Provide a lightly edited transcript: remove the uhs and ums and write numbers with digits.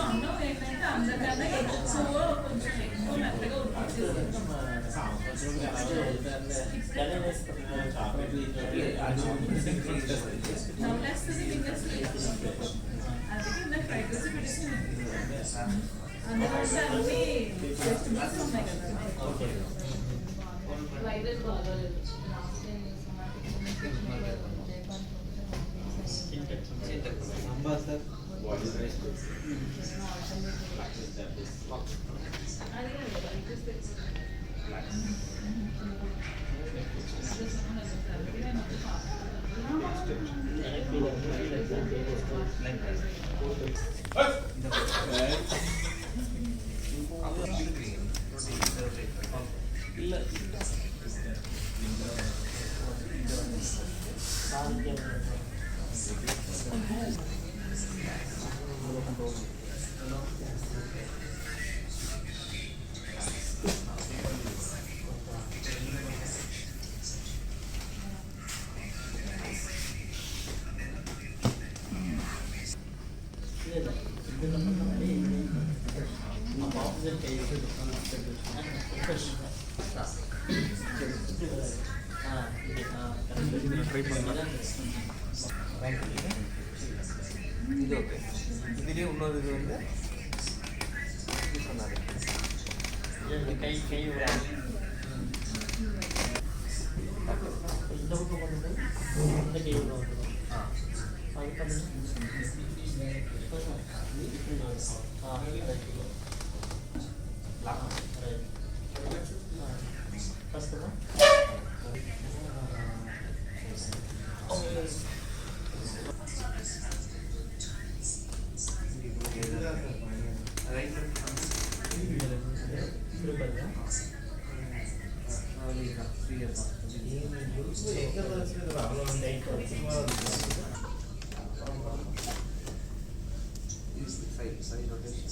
అన్నం ఏంటంటే అందరికన్నా ఎక్కువ కొంచెం ఎక్కువ మెత్తగా ఉడికించేసి నవ్వులేస్తుంది మింగేస్తుంది అందుకే ఇందాక ఫ్రైడ్ రైస్ పెట్టేసింది అందులో అన్ని వెజిటబుల్స్ ఉన్నాయి కదా వైరల్ బాగాలేదు இது ஓகே இதுலேயே இன்னொரு இது வந்து சொன்னாரு கை கை இந்த பக்கம் வந்து இந்த கை உள்ள வந்துடும் அது பண்ணி கஷ்டமா side rotation.